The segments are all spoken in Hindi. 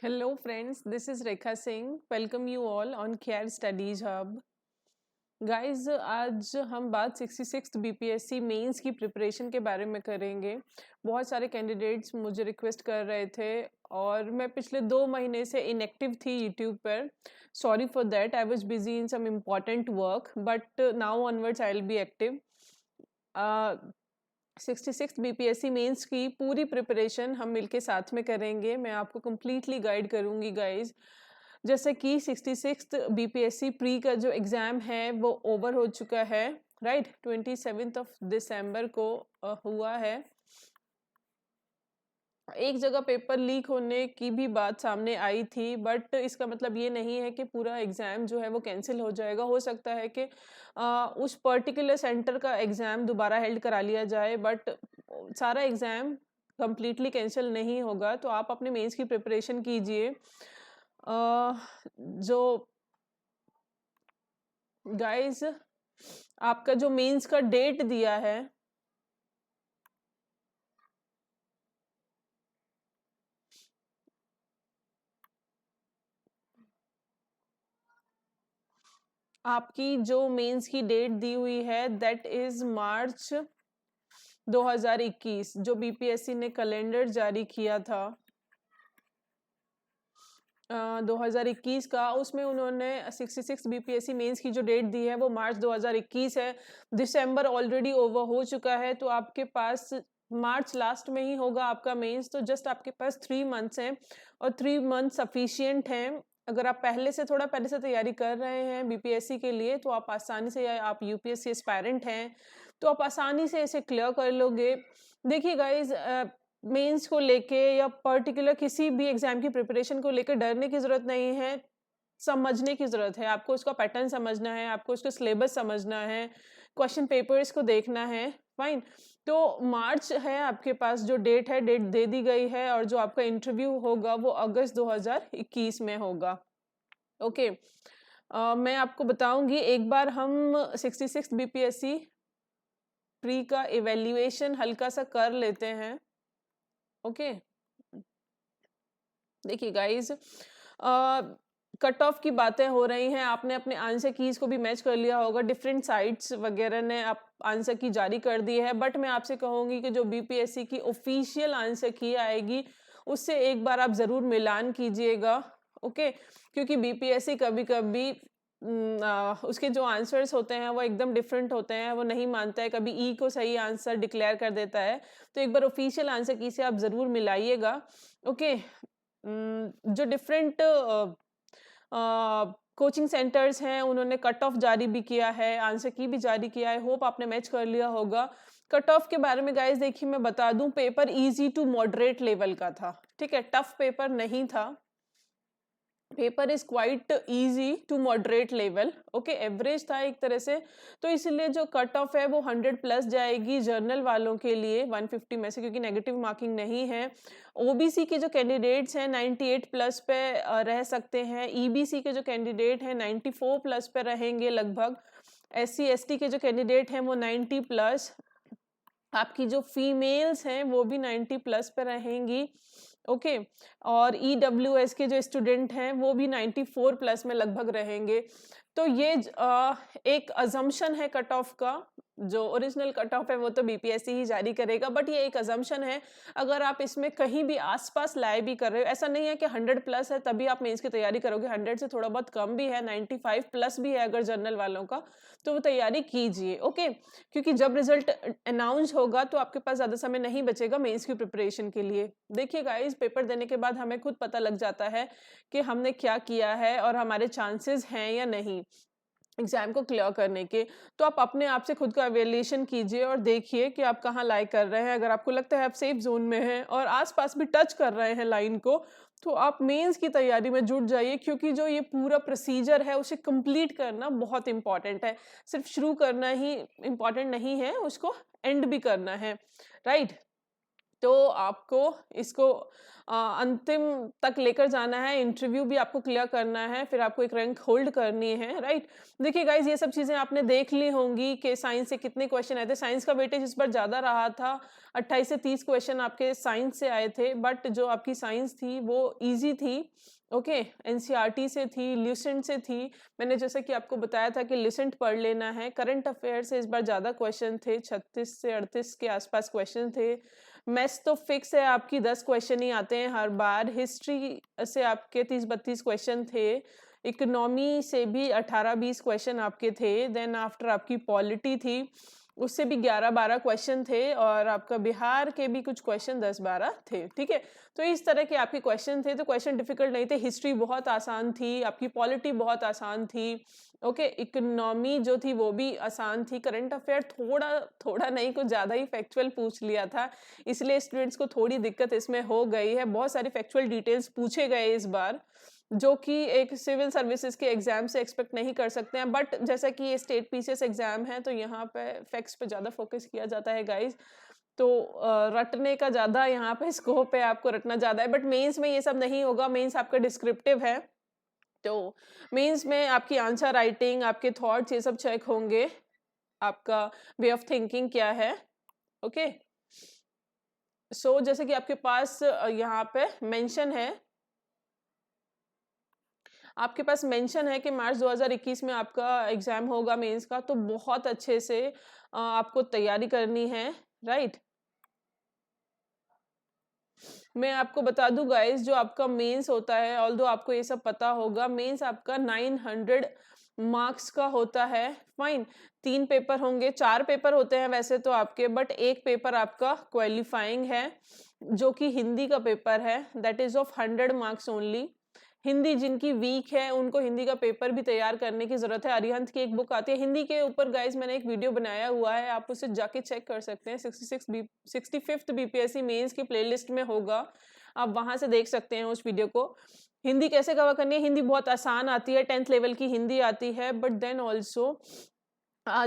Hello friends, this is Rekha Singh. Welcome you all on Care Studies Hub. Guys आज हम बात 66 बीपीएससी मेंस की प्रिपरेशन के बारे में करेंगे। बहुत सारे कैंडिडेट्स मुझे रिक्वेस्ट कर रहे थे और मैं पिछले 2 महीने से इनएक्टिव थी यूट्यूब पर। Sorry for that, I was busy in some important work but now onwards I will be active. 66 BPSC mains की पूरी प्रिपरेशन हम मिलके साथ में करेंगे। मैं आपको कम्प्लीटली गाइड करूंगी गाइज। जैसे कि 66 बीपीएससी प्री का जो एग्ज़ाम है वो ओवर हो चुका है, राइट। 27 दिसंबर को हुआ है। एक जगह पेपर लीक होने की भी बात सामने आई थी, बट इसका मतलब ये नहीं है कि पूरा एग्ज़ाम जो है वो कैंसिल हो जाएगा। हो सकता है कि उस पर्टिकुलर सेंटर का एग्ज़ाम दोबारा हेल्ड करा लिया जाए, बट सारा एग्ज़ाम कंप्लीटली कैंसिल नहीं होगा। तो आप अपने मेंस की प्रिपरेशन कीजिए। जो गाइस आपका जो मेंस का डेट दिया है, आपकी जो मेंस की डेट दी हुई है दैट इज मार्च 2021। जो बीपीएससी ने कैलेंडर जारी किया था 2021 का, उसमें उन्होंने 66 बीपीएससी मेंस की जो डेट दी है वो मार्च 2021 है। दिसंबर ऑलरेडी ओवर हो चुका है, तो आपके पास मार्च लास्ट में ही होगा आपका मेंस। तो जस्ट आपके पास 3 मंथ्स हैं और 3 मंथ सफिशियंट हैं। अगर आप थोड़ा पहले से तैयारी कर रहे हैं बीपीएससी के लिए तो आप आसानी से, या आप यूपीएससी एस्पायरेंट हैं तो आप आसानी से इसे क्लियर कर लोगे। देखिए गाइज, मेंस को लेके या पर्टिकुलर किसी भी एग्जाम की प्रिपरेशन को लेकर डरने की जरूरत नहीं है। समझने की जरूरत है, आपको उसका पैटर्न समझना है, आपको उसका सिलेबस समझना है, क्वेश्चन पेपर्स को देखना है। फाइन। तो मार्च है आपके पास, जो डेट है डेट दे दी गई है, और जो आपका इंटरव्यू होगा वो अगस्त 2021 में होगा। ओके। मैं आपको बताऊंगी, एक बार हम 66 बीपीएससी प्री का इवेल्युएशन हल्का सा कर लेते हैं। ओके। देखिए गाइज, कट ऑफ की बातें हो रही हैं। आपने अपने आंसर कीज को भी मैच कर लिया होगा, डिफरेंट साइट्स वगैरह ने आप आंसर की जारी कर दी है। बट मैं आपसे कहूंगी कि जो बीपीएससी की ऑफिशियल आंसर की आएगी उससे एक बार आप जरूर मिलान कीजिएगा। ओके। क्योंकि बीपीएससी कभी कभी उसके जो आंसर्स होते हैं वो एकदम डिफरेंट होते हैं, वो नहीं मानता है, कभी ई को सही आंसर डिक्लेयर कर देता है। तो एक बार ऑफिशियल आंसर की से आप जरूर मिलाइएगा। ओके। जो डिफरेंट कोचिंग सेंटर्स हैं उन्होंने कट ऑफ जारी भी किया है, आंसर की भी जारी किया है। होप आपने मैच कर लिया होगा। कट ऑफ के बारे में गाइस देखिए, मैं बता दूं, paper easy to moderate level का था। ठीक है, टफ पेपर नहीं था। Paper is quite easy to moderate level. Okay, average था एक तरह से। तो इसलिए जो कट ऑफ है वो 100 प्लस जाएगी जर्नल वालों के लिए 150 में से, क्योंकि नेगेटिव मार्किंग नहीं है। ओबीसी के जो कैंडिडेट्स हैं 98 प्लस पे रह सकते हैं। ईबीसी के जो कैंडिडेट हैं 94 प्लस पे रहेंगे लगभग। एससी एसटी के जो कैंडिडेट हैं वो 90 प्लस। आपकी जो फीमेल्स हैं वो भी 90 प्लस पे रहेंगी। ओके। और ईडब्ल्यूएस के जो स्टूडेंट हैं वो भी 94 प्लस में लगभग रहेंगे। तो ये एक अजम्पशन है कट ऑफ का। जो ओरिजिनल कट ऑफ है वो तो बीपीएससी ही जारी करेगा, बट ये एक अजम्पशन है। अगर आप इसमें कहीं भी आसपास लाए भी कर रहे हो, ऐसा नहीं है कि 100 प्लस है तभी आप मेंस की तैयारी करोगे। 100 से थोड़ा बहुत कम भी है, 95 प्लस भी है अगर जर्नल वालों का, तो वो तैयारी कीजिए। ओके। क्योंकि जब रिजल्ट अनाउंस होगा तो आपके पास ज्यादा समय नहीं बचेगा मेंस की प्रिपरेशन के लिए। देखिए गाइस, पेपर देने के बाद हमें खुद पता लग जाता है कि हमने क्या किया है और हमारे चांसेस हैं या नहीं एग्जाम को क्लियर करने के। तो आप अपने आप से खुद का एवेल्यूएशन कीजिए और देखिए कि आप कहाँ लाइक कर रहे हैं। अगर आपको लगता है आप सेफ जोन में हैं और आसपास भी टच कर रहे हैं लाइन को, तो आप मेंस की तैयारी में जुट जाइए। क्योंकि जो ये पूरा प्रोसीजर है उसे कंप्लीट करना बहुत इंपॉर्टेंट है। सिर्फ शुरू करना ही इंपॉर्टेंट नहीं है, उसको एंड भी करना है, राइट। तो आपको इसको अंतिम तक लेकर जाना है, इंटरव्यू भी आपको क्लियर करना है, फिर आपको एक रैंक होल्ड करनी है, राइट। देखिए गाइज, ये सब चीज़ें आपने देख ली होंगी कि साइंस से कितने क्वेश्चन आए थे। साइंस का वेटेज इस बार ज़्यादा रहा था, 28 से 30 क्वेश्चन आपके साइंस से आए थे, बट जो आपकी साइंस थी वो ईजी थी। ओके, एनसीईआरटी से थी, ल्यूसेंट से थी। मैंने जैसे कि आपको बताया था कि ल्यूसेंट पढ़ लेना है। करंट अफेयर से इस बार ज़्यादा क्वेश्चन थे, 36 से 38 के आसपास क्वेश्चन थे। मैथ्स तो फिक्स है, आपकी 10 क्वेश्चन ही आते हैं हर बार। हिस्ट्री से आपके 30-32 क्वेश्चन थे। इकोनॉमी से भी 18-20 क्वेश्चन आपके थे। देन आफ्टर आपकी पॉलिटी थी, उससे भी 11-12 क्वेश्चन थे, और आपका बिहार के भी कुछ क्वेश्चन 10-12 थे। ठीक है, तो इस तरह के आपके क्वेश्चन थे। तो क्वेश्चन डिफिकल्ट नहीं थे। हिस्ट्री बहुत आसान थी, आपकी पॉलिटी बहुत आसान थी। ओके, इकोनॉमी जो थी वो भी आसान थी। करंट अफेयर थोड़ा थोड़ा नहीं, कुछ ज़्यादा ही फैक्चुअल पूछ लिया था, इसलिए स्टूडेंट्स को थोड़ी दिक्कत इसमें हो गई है। बहुत सारी फैक्चुअल डिटेल्स पूछे गए इस बार, जो कि एक सिविल सर्विसेज के एग्जाम से एक्सपेक्ट नहीं कर सकते हैं। बट जैसा कि ये स्टेट पीसीएस एग्जाम है, तो यहाँ पे फैक्ट्स पे ज़्यादा फोकस किया जाता है गाइज। तो रटने का ज़्यादा यहाँ पे स्कोप है, आपको रटना ज़्यादा है। बट मेंस में ये सब नहीं होगा, मेंस आपका डिस्क्रिप्टिव है। तो मेंस में आपकी आंसर राइटिंग, आपके थॉट्स, ये सब चेक होंगे, आपका वे ऑफ थिंकिंग क्या है। ओके, सो जैसे कि आपके पास यहाँ पे मेंशन है, आपके पास मेंशन है कि मार्च 2021 में आपका एग्जाम होगा मेंस का। तो बहुत अच्छे से आपको तैयारी करनी है, राइट। मैं आपको बता दूं गाइस, जो आपका मेंस होता है, ऑल्दो आपको ये सब पता होगा, मेंस आपका 900 मार्क्स का होता है। फाइन, 3 पेपर होंगे, 4 पेपर होते हैं वैसे तो आपके, बट एक पेपर आपका क्वालिफाइंग है, जो कि हिंदी का पेपर है। That is of 100 marks only. Hindi जिनकी वीक है, उनको हिंदी का पेपर भी तैयार करने की जरूरत है। अरिहंत की एक बुक आती है हिंदी के ऊपर गाइज, मैंने एक वीडियो बनाया हुआ है, आप उसे जाके चेक कर सकते हैं। 65th बीपीएससी मेंस की प्लेलिस्ट में होगा, आप वहां से देख सकते हैं उस वीडियो को। हिंदी कैसे कवर करनी है, हिंदी बहुत आसान आती है, 10th लेवल की हिंदी आती है। बट देन ऑल्सो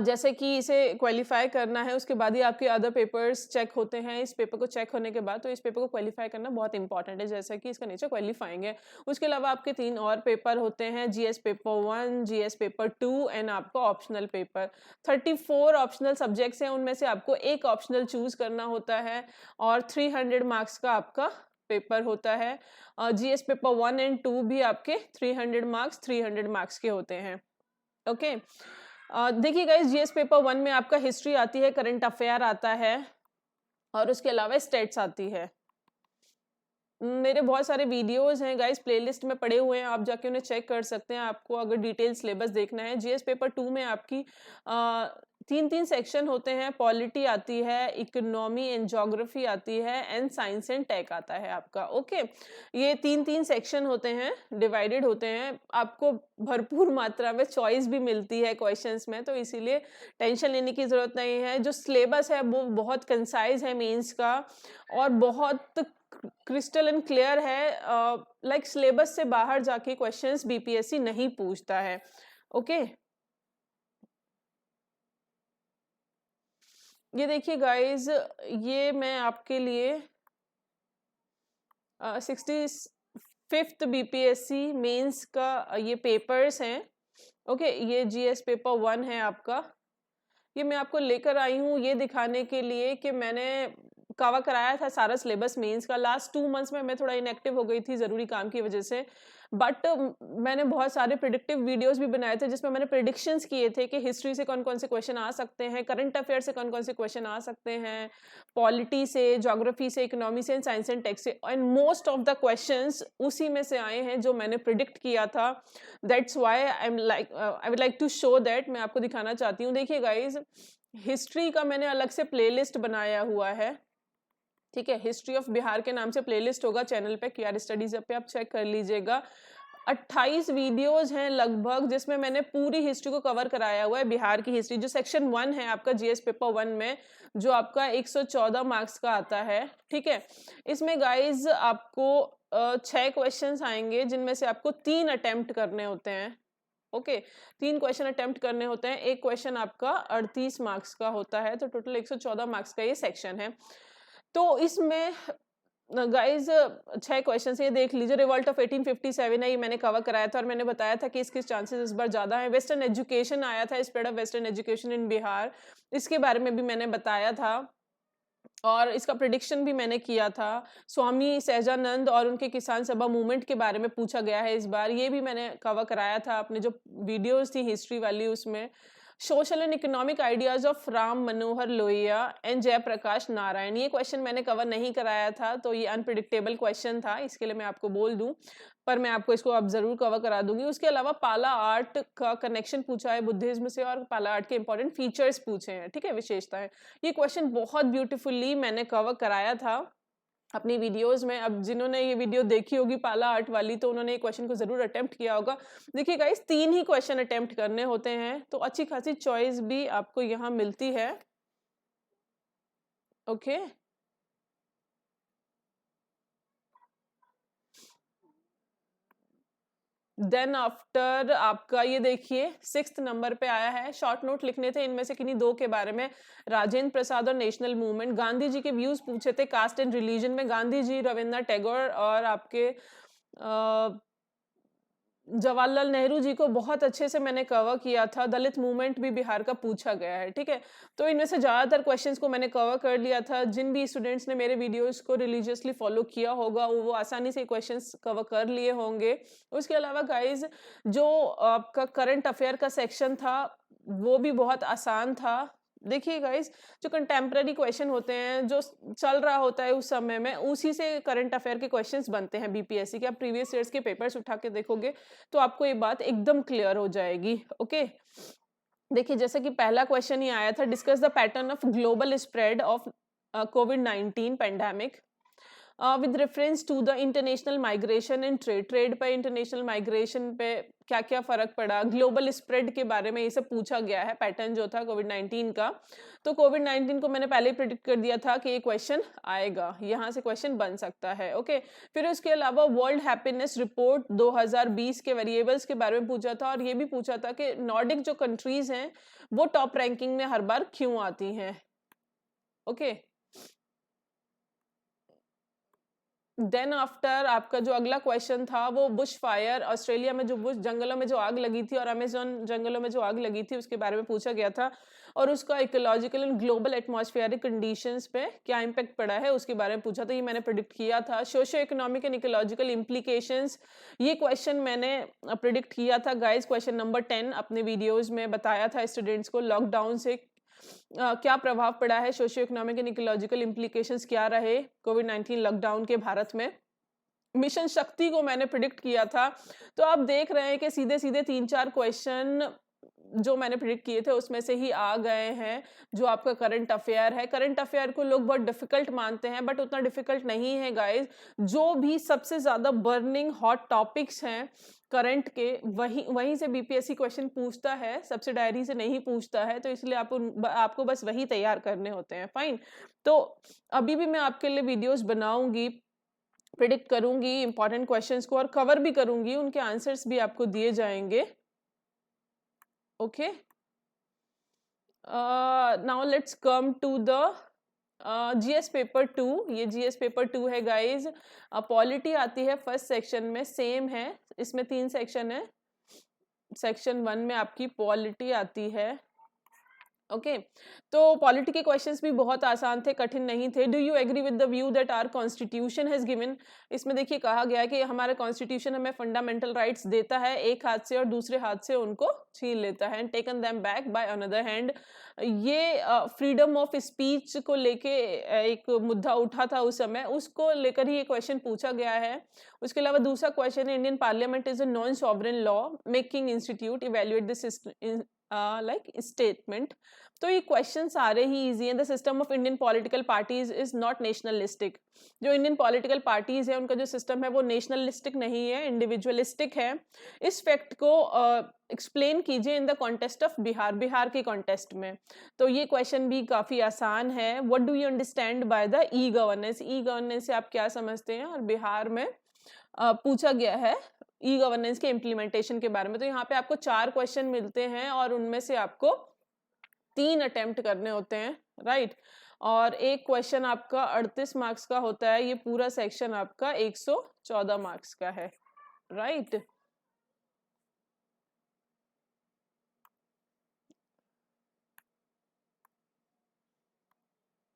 जैसे कि इसे क्वालिफाई करना है, उसके बाद ही आपके अदर पेपर्स चेक होते हैं। इस पेपर को चेक होने के बाद, तो इस पेपर को क्वालिफाई करना बहुत इंपॉर्टेंट है, जैसा कि इसका नेचर क्वालिफाइंग है। उसके अलावा आपके 3 और पेपर होते हैं, GS paper 1, GS paper 2 and आपका ऑप्शनल पेपर। 34 ऑप्शनल सब्जेक्ट्स हैं, उनमें से आपको एक ऑप्शनल चूज करना होता है, और 300 मार्क्स का आपका पेपर होता है। जीएस पेपर 1 एंड 2 भी आपके 300 मार्क्स के होते हैं। ओके, देखिए गाइस, जीएस पेपर 1 में आपका हिस्ट्री आती है, करंट अफेयर आता है, और उसके अलावा स्टेट्स आती है। मेरे बहुत सारे वीडियोस हैं गाइस, प्लेलिस्ट में पड़े हुए हैं, आप जाके उन्हें चेक कर सकते हैं, आपको अगर डिटेल सिलेबस देखना है। जीएस पेपर 2 में आपकी 3 सेक्शन होते हैं, पॉलिटी आती है, इकोनॉमी एंड ज्योग्राफी आती है, एंड साइंस एंड टेक आता है आपका। ओके, ये 3 सेक्शन होते हैं, डिवाइडेड होते हैं। आपको भरपूर मात्रा में चॉइस भी मिलती है क्वेश्चंस में, तो इसीलिए टेंशन लेने की जरूरत नहीं है। जो सिलेबस है वो बहुत कंसाइज है मेंस का, और बहुत क्रिस्टल एंड क्लियर है। लाइक सिलेबस से बाहर जाके क्वेश्चंस बीपीएससी नहीं पूछता है। ओके, ये देखिए गाइस, ये मैं आपके लिए 65th बीपीएससी मेंस का ये पेपर्स हैं। ओके, ये जीएस पेपर 1 है आपका। ये मैं आपको लेकर आई हूँ ये दिखाने के लिए कि मैंने कवर कराया था सारा सिलेबस मेंस का। लास्ट 2 मंथ्स में मैं थोड़ा इनएक्टिव हो गई थी जरूरी काम की वजह से, बट मैंने बहुत सारे प्रिडिक्टिव वीडियोस भी बनाए थे, जिसमें मैंने प्रिडिक्शंस किए थे कि हिस्ट्री से कौन कौन से क्वेश्चन आ सकते हैं, करंट अफेयर से कौन कौन से क्वेश्चन आ सकते हैं, पॉलिटी से, ज्योग्राफी से, इकोनॉमी से, साइंस एंड टेक से, and most of the questions उसी में से आए हैं जो मैंने प्रिडिक्ट किया था। That's why I would like to show that, मैं आपको दिखाना चाहती हूँ। देखिए गाइज, हिस्ट्री का मैंने अलग से प्लेलिस्ट बनाया हुआ है, ठीक है। हिस्ट्री ऑफ बिहार के नाम से प्लेलिस्ट होगा चैनल पे, क्यूआर स्टडीज पे आप चेक कर लीजिएगा। 28 वीडियोस हैं लगभग, जिसमें मैंने पूरी हिस्ट्री को कवर कराया हुआ है, बिहार की हिस्ट्री। जो सेक्शन 1 है आपका जीएस पेपर 1 में, जो आपका 114 मार्क्स का आता है, ठीक है। इसमें गाइज आपको 6 क्वेश्चंस आएंगे, जिनमें से आपको 3 अटेम्प्ट करने होते हैं। ओके, 3 क्वेश्चन अटेम्प्ट करने होते हैं। एक क्वेश्चन आपका 38 मार्क्स का होता है, तो टोटल 114 मार्क्स का ये सेक्शन है। तो इसमें गाइज 6 क्वेश्चन ये देख लीजिए। रिवॉल्ट ऑफ 1857 है, ये मैंने कवर कराया था और मैंने बताया था कि इसके चांसेस इस बार ज्यादा है। वेस्टर्न एजुकेशन आया था, spread of western education in Bihar, इसके बारे में भी मैंने बताया था और इसका प्रिडिक्शन भी मैंने किया था। स्वामी सहजानंद और उनके किसान सभा मूवमेंट के बारे में पूछा गया है इस बार, ये भी मैंने कवर कराया था अपने जो वीडियोस थी हिस्ट्री वाली उसमें। Social and economic ideas of Ram Manohar Lohia and Jayaprakash Narayan, ये क्वेश्चन मैंने कवर नहीं कराया था, तो ये अनप्रिडिक्टेबल क्वेश्चन था, इसके लिए मैं आपको बोल दूं, पर मैं आपको इसको अब जरूर कवर करा दूंगी। उसके अलावा पाला आर्ट का कनेक्शन पूछा है बुद्धिज्म से और पाला आर्ट के इंपॉर्टेंट फीचर्स पूछे हैं, ठीक है, विशेषताएं। ये क्वेश्चन बहुत ब्यूटीफुली मैंने कवर कराया था अपनी वीडियोस में। अब जिन्होंने ये वीडियो देखी होगी पाला आर्ट वाली, तो उन्होंने ये क्वेश्चन को जरूर अटेम्प्ट किया होगा। देखिए गाइस, 3 ही क्वेश्चन अटेम्प्ट करने होते हैं, तो अच्छी खासी चॉइस भी आपको यहाँ मिलती है। ओके, देन आफ्टर आपका ये देखिए 6th नंबर पे आया है, शॉर्ट नोट लिखने थे इनमें से किन्हीं 2 के बारे में, राजेंद्र प्रसाद और नेशनल मूवमेंट। गांधी जी के व्यूज पूछे थे कास्ट एंड रिलीजन में, गांधी जी, रविंद्रनाथ टैगोर और आपके जवाहरलाल नेहरू जी को बहुत अच्छे से मैंने कवर किया था। दलित मूवमेंट भी बिहार का पूछा गया है, ठीक है। तो इनमें से ज्यादातर क्वेश्चंस को मैंने कवर कर लिया था। जिन भी स्टूडेंट्स ने मेरे वीडियोस को रिलीजियसली फॉलो किया होगा वो आसानी से क्वेश्चंस कवर कर लिए होंगे। उसके अलावा गाइज, जो आपका करंट अफेयर का सेक्शन था वो भी बहुत आसान था। देखिए गाइस, जो कंटेम्प्रेरी क्वेश्चन होते हैं, जो चल रहा होता है उस समय में, उसी से करंट अफेयर के क्वेश्चंस बनते हैं बीपीएससी के। आप प्रीवियस ईयर्स के पेपर्स उठा के देखोगे तो आपको ये बात एकदम क्लियर हो जाएगी। ओके, देखिए जैसे कि पहला क्वेश्चन ही आया था, discuss the pattern of global spread of कोविड-19 pandemic with reference to the international migration and trade. Trade पे, इंटरनेशनल माइग्रेशन पे क्या क्या फर्क पड़ा, ग्लोबल स्प्रेड के बारे में ये सब पूछा गया है, पैटर्न जो था कोविड-19 का। तो कोविड-19 को मैंने पहले ही प्रेडिक्ट कर दिया था कि ये क्वेश्चन आएगा, यहाँ से क्वेश्चन बन सकता है। ओके, फिर उसके अलावा वर्ल्ड हैप्पीनेस रिपोर्ट 2020 के वेरिएबल्स के बारे में पूछा था और ये भी पूछा था कि नॉर्डिक जो कंट्रीज हैं वो टॉप रैंकिंग में हर बार क्यों आती हैं। ओके, देन आफ्टर आपका जो अगला क्वेश्चन था वो बुश फायर, ऑस्ट्रेलिया में जो बुश जंगलों में जो आग लगी थी और अमेज़न जंगलों में जो आग लगी थी उसके बारे में पूछा गया था और उसका ecological and global atmospheric conditions पे क्या इम्पैक्ट पड़ा है उसके बारे में पूछा था। ये मैंने प्रिडिक्ट किया था। Socio economic and ecological implications, ये क्वेश्चन मैंने प्रिडिक्ट किया था गाइज। क्वेश्चन नंबर 10 अपने वीडियोज में बताया था स्टूडेंट्स को, लॉकडाउन से क्या प्रभाव पड़ा है, socio economic and ecological implications क्या रहे कोविड-19 लॉकडाउन के भारत में। मिशन शक्ति को मैंने प्रिडिक्ट किया था। तो आप देख रहे हैं कि सीधे सीधे 3-4 क्वेश्चन जो मैंने प्रिडिक्ट किए थे उसमें से ही आ गए हैं। जो आपका करंट अफेयर है, करंट अफेयर को लोग बहुत डिफिकल्ट मानते हैं बट उतना डिफिकल्ट नहीं है गाइज। जो भी सबसे ज्यादा बर्निंग हॉट टॉपिक्स हैं करंट के, वहीं से बीपीएससी क्वेश्चन पूछता है, सबसे डायरी से नहीं पूछता है। तो इसलिए आपको बस वही तैयार करने होते हैं। फाइन, तो अभी भी मैं आपके लिए वीडियोस बनाऊंगी, प्रिडिक्ट करूंगी इंपॉर्टेंट क्वेश्चंस को और कवर भी करूंगी, उनके आंसर्स भी आपको दिए जाएंगे। Okay, now let's come to the GS paper 2। ये जीएस पेपर 2 है गाइज। पॉलिटी आती है फर्स्ट सेक्शन में, सेम है, इसमें 3 सेक्शन है। सेक्शन 1 में आपकी पॉलिटी आती है। ओके, तो पॉलिटी के क्वेश्चंस भी बहुत आसान थे, कठिन नहीं थे। Do you agree with the view that our constitution has given, इसमें देखिए कहा गया है कि हमारा कॉन्स्टिट्यूशन हमें फंडामेंटल राइट्स देता है एक हाथ से और दूसरे हाथ से उनको छीन लेता है, and taken them back by another hand. ये फ्रीडम ऑफ स्पीच को लेके एक मुद्दा उठा था उस समय, उसको लेकर ही ये क्वेश्चन पूछा गया है। उसके अलावा दूसरा क्वेश्चन है, Indian parliament is a non sovereign law making institute, evaluate this like statement. तो ये क्वेश्चन सारे ही इजी हैं। The system of Indian political parties is not nationalistic, जो इंडियन पॉलिटिकल पार्टीज है उनका जो सिस्टम है वो नेशनलिस्टिक नहीं है, इंडिविजुअलिस्टिक है। इस फैक्ट को एक्सप्लेन कीजिए in the contest of Bihar, Bihar के कॉन्टेस्ट में। तो ये क्वेश्चन भी काफी आसान है। What do you understand by the e governance, e governance से आप क्या समझते हैं, और बिहार में पूछा गया है ई गवर्नेंस के इम्प्लीमेंटेशन के बारे में। तो यहाँ पे आपको 4 क्वेश्चन मिलते हैं और उनमें से आपको 3 अटेम्प्ट करने होते हैं। राइट। और एक क्वेश्चन आपका 38 मार्क्स का होता है, ये पूरा सेक्शन आपका 114 मार्क्स का है, राइट।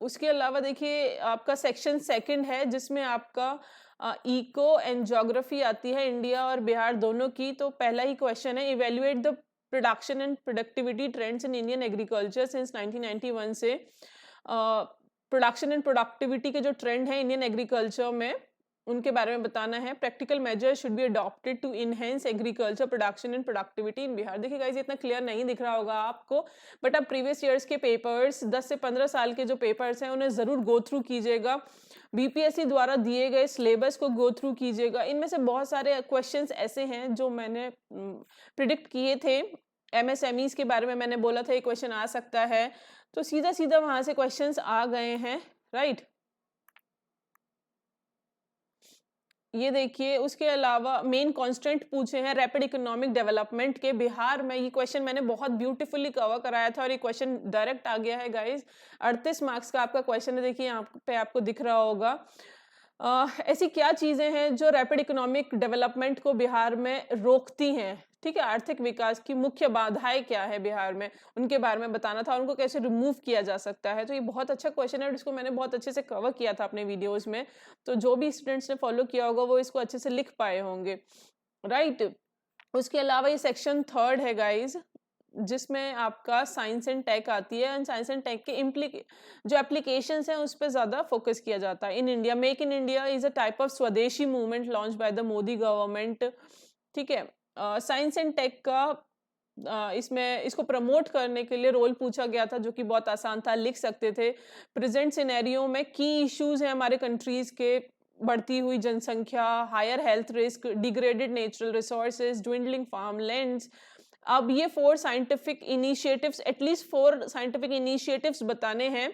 उसके अलावा देखिए आपका सेक्शन सेकंड है जिसमें आपका इको एंड ज्योग्राफी आती है, इंडिया और बिहार दोनों की। तो पहला ही क्वेश्चन है, evaluate the production and productivity trends in Indian agriculture since 1991 से। प्रोडक्शन एंड प्रोडक्टिविटी के जो ट्रेंड है इंडियन एग्रीकल्चर में, उनके बारे में बताना है। Practical measures should be adopted to enhance agriculture production and productivity in Bihar. देखिए गाइस, इतना क्लियर नहीं दिख रहा होगा आपको, बट आप प्रीवियस ईयर्स के पेपर्स, 10 से 15 साल के जो पेपर्स हैं उन्हें जरूर गो थ्रू कीजिएगा। बीपीएससी द्वारा दिए गए सिलेबस को गो थ्रू कीजिएगा। इनमें से बहुत सारे क्वेश्चंस ऐसे हैं जो मैंने प्रिडिक्ट किए थे। एमएसएमईज के बारे में मैंने बोला था ये क्वेश्चन आ सकता है, तो सीधा सीधा वहां से क्वेश्चंस आ गए हैं, राइट। ये देखिए, उसके अलावा मेन कांस्टेंट पूछे हैं रैपिड इकोनॉमिक डेवलपमेंट के बिहार में। ये क्वेश्चन मैंने बहुत ब्यूटीफुली कवर कराया था और ये क्वेश्चन डायरेक्ट आ गया है गाइस। 38 मार्क्स का आपका क्वेश्चन है, देखिए यहाँ पे आपको दिख रहा होगा। ऐसी क्या चीजें हैं जो रैपिड इकोनॉमिक डेवलपमेंट को बिहार में रोकती हैं, ठीक है। आर्थिक विकास की मुख्य बाधाएं क्या है बिहार में, उनके बारे में बताना था, उनको कैसे रिमूव किया जा सकता है। तो ये बहुत अच्छा क्वेश्चन है और इसको मैंने बहुत अच्छे से कवर किया था अपने वीडियोस में। तो जो भी स्टूडेंट्स ने फॉलो किया होगा वो इसको अच्छे से लिख पाए होंगे, राइट। उसके अलावा ये सेक्शन थर्ड है गाइज, जिसमें आपका साइंस एंड टेक आती है। एंड साइंस एंड टेक के जो एप्लीकेशंस हैं उस पर ज्यादा फोकस किया जाता है। In India, make in India is a type of swadeshi movement launch by the Modi government, ठीक है। साइंस एंड टेक का इसमें इसको प्रमोट करने के लिए रोल पूछा गया था, जो कि बहुत आसान था, लिख सकते थे। प्रेजेंट सिनेरियो में की इश्यूज हैं हमारे कंट्रीज के, बढ़ती हुई जनसंख्या, higher health risk, degraded natural resources, dwindling farm lands. अब ये 4 scientific initiatives, at least 4 scientific initiatives बताने हैं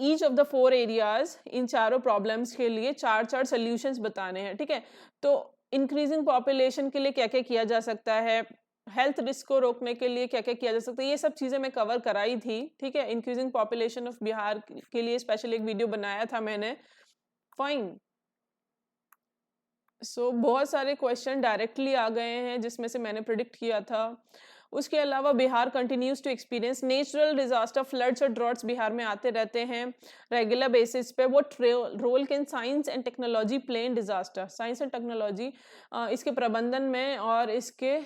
ईच ऑफ द 4 एरियाज। इन चारों प्रॉब्लम्स के लिए 4 सोल्यूशंस बताने हैं, ठीक है। तो इंक्रीजिंग पॉपुलेशन के लिए क्या क्या किया जा सकता है, हेल्थ रिस्क को रोकने के लिए क्या क्या किया जा सकता है, ये सब चीजें मैं कवर कराई थी, ठीक है। इंक्रीजिंग पॉपुलेशन ऑफ बिहार के लिए स्पेशल एक वीडियो बनाया था मैंने, फाइन। बहुत सारे क्वेश्चन डायरेक्टली आ गए हैं जिसमें से मैंने प्रिडिक्ट किया था। उसके अलावा Bihar continues to experience natural disaster, floods और ड्रॉट्स बिहार में आते रहते हैं रेगुलर बेसिस पे। What role can science and technology play in disaster, science and technology इसके प्रबंधन में और इसके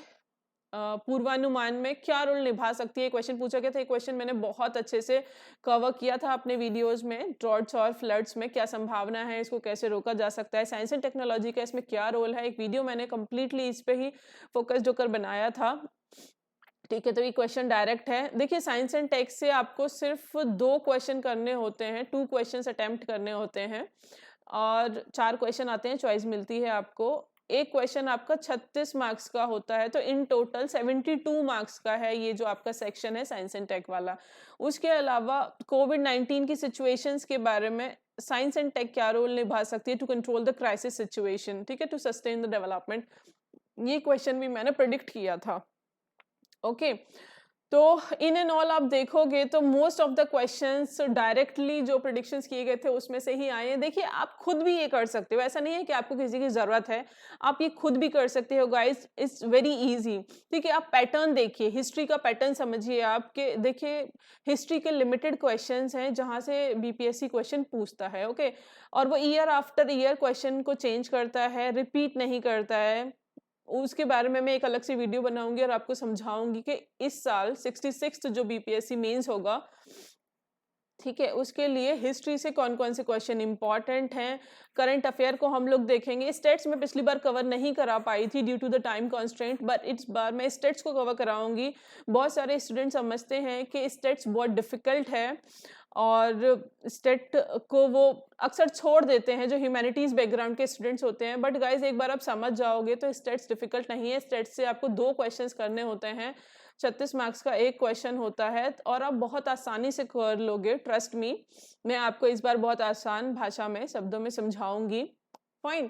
पूर्वानुमान में क्या रोल निभा सकती है, क्वेश्चन पूछा गया था। ये क्वेश्चन मैंने बहुत अच्छे से कवर किया था अपने वीडियोस में। ड्रॉट्स और फ्लड्स में क्या संभावना है, इसको कैसे रोका जा सकता है, साइंस एंड टेक्नोलॉजी का इसमें क्या रोल है, एक वीडियो मैंने कंप्लीटली इस पे ही फोकस्ड होकर बनाया था, ठीक है। तो ये क्वेश्चन डायरेक्ट है। देखिए, साइंस एंड टेक से आपको सिर्फ 2 क्वेश्चन करने होते हैं, 2 क्वेश्चन अटेम्प्ट करने होते हैं और 4 क्वेश्चन आते हैं, चॉइस मिलती है आपको। एक क्वेश्चन आपका 36 मार्क्स का होता है, तो इन टोटल 72 मार्क्स का है ये जो आपका सेक्शन है साइंस एंड टेक वाला। उसके अलावा कोविड-19 की सिचुएशंस के बारे में साइंस एंड टेक क्या रोल निभा सकती है to control the crisis situation, ठीक है, टू सस्टेन द डेवलपमेंट। ये क्वेश्चन भी मैंने प्रेडिक्ट किया था, ओके। तो इन एंड ऑल आप देखोगे तो most of the questions directly जो प्रिडिक्शंस किए गए थे उसमें से ही आए हैं। देखिए, आप खुद भी ये कर सकते हो, ऐसा नहीं है कि आपको किसी की जरूरत है, आप ये खुद भी कर सकते हो गाइस, इट्स वेरी इजी, ठीक है। आप पैटर्न देखिए, हिस्ट्री का पैटर्न समझिए आपके। देखिए, हिस्ट्री के लिमिटेड क्वेश्चंस हैं जहां से बीपीएससी क्वेश्चन पूछता है, ओके। और वो ईयर आफ्टर ईयर क्वेश्चन को चेंज करता है, रिपीट नहीं करता है। उसके बारे में मैं एक अलग से वीडियो बनाऊंगी और आपको समझाऊंगी कि इस साल 66 जो बीपीएससी मेंस होगा, ठीक है, उसके लिए हिस्ट्री से कौन कौन से क्वेश्चन इंपॉर्टेंट हैं। करंट अफेयर को हम लोग देखेंगे। स्टेट्स में पिछली बार कवर नहीं करा पाई थी due to the time constraint, but इस बार मैं स्टेट्स को कवर कराऊंगी। बहुत सारे स्टूडेंट समझते हैं कि स्टेट्स बहुत डिफिकल्ट है और स्टेट को वो अक्सर छोड़ देते हैं जो ह्यूमैनिटीज बैकग्राउंड के स्टूडेंट्स होते हैं, बट गाइज एक बार आप समझ जाओगे तो स्टेट्स डिफिकल्ट नहीं है। स्टेट्स से आपको 2 क्वेश्चंस करने होते हैं, 36 मार्क्स का एक क्वेश्चन होता है और आप बहुत आसानी से कर लोगे, ट्रस्ट मी। मैं आपको इस बार बहुत आसान भाषा में, शब्दों में समझाऊंगी, फाइन।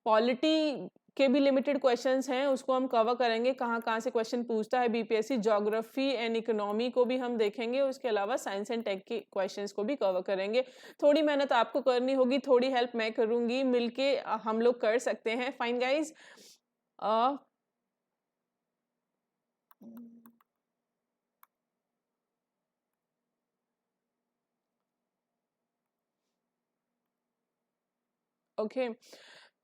पॉलिटी के भी लिमिटेड क्वेश्चंस हैं, उसको हम कवर करेंगे, कहाँ कहाँ से क्वेश्चन पूछता है बीपीएससी। ज्योग्राफी एंड इकोनॉमी को भी हम देखेंगे, उसके अलावा साइंस एंड टेक के क्वेश्चंस को भी कवर करेंगे। थोड़ी मेहनत आपको करनी होगी, थोड़ी हेल्प मैं करूंगी, मिलके हम लोग कर सकते हैं। Fine guys. ओके,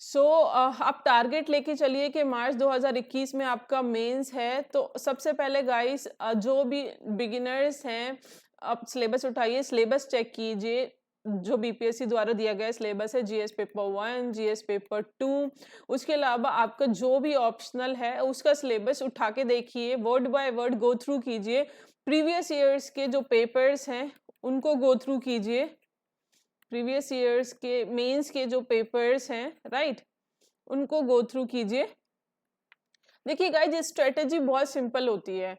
सो आप टारगेट लेके चलिए कि मार्च 2021 में आपका मेंस है। तो सबसे पहले गाइस जो भी बिगिनर्स हैं, आप सिलेबस उठाइए, सिलेबस चेक कीजिए। जो बीपीएससी द्वारा दिया गया सिलेबस है, जीएस पेपर 1, जीएस पेपर 2, उसके अलावा आपका जो भी ऑप्शनल है उसका सिलेबस उठा के देखिए, word by word go through कीजिए। प्रीवियस ईयर्स के जो पेपर्स हैं उनको गो थ्रू कीजिए, प्रीवियस ईयर्स के मेंस के जो पेपर्स हैं, राइट, उनको गो थ्रू कीजिए। देखिए गाइस, ये स्ट्रेटेजी बहुत सिंपल होती है।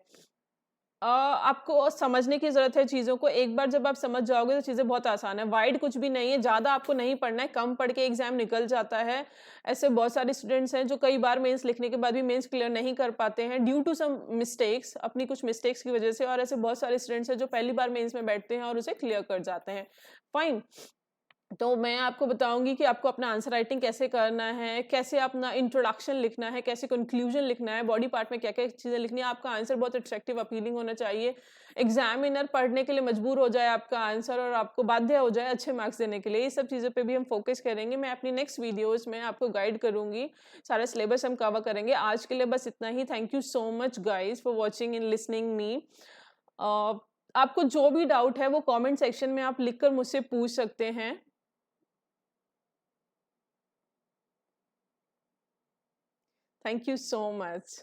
आपको समझने की जरूरत है चीजों को। एक बार जब आप समझ जाओगे तो चीजें बहुत आसान है। वाइड कुछ भी नहीं है, ज्यादा आपको नहीं पढ़ना है, कम पढ़ के एग्जाम निकल जाता है। ऐसे बहुत सारे स्टूडेंट्स हैं जो कई बार मेंस लिखने के बाद भी मेंस क्लियर नहीं कर पाते हैं ड्यू टू सम मिस्टेक्स, अपनी कुछ मिस्टेक्स की वजह से। और ऐसे बहुत सारे स्टूडेंट्स हैं जो पहली बार मेंस में बैठते हैं और उसे क्लियर कर जाते हैं। फाइन, तो मैं आपको बताऊंगी कि आपको अपना आंसर राइटिंग कैसे करना है, कैसे अपना इंट्रोडक्शन लिखना है, कैसे कंक्लूजन लिखना है, बॉडी पार्ट में क्या क्या चीजें लिखनी है। आपका आंसर बहुत अट्रैक्टिव, अपीलिंग होना चाहिए। एग्जामिनर पढ़ने के लिए मजबूर हो जाए आपका आंसर और आपको बाध्य हो जाए अच्छे मार्क्स देने के लिए। ये सब चीज़ों पे भी हम फोकस करेंगे। मैं अपनी नेक्स्ट वीडियोस में आपको गाइड करूंगी, सारा सिलेबस हम कवर करेंगे। आज के लिए बस इतना ही। Thank you so much guys for watching and listening me. आपको जो भी डाउट है वो कॉमेंट सेक्शन में आप लिख कर मुझसे पूछ सकते हैं। Thank you so much.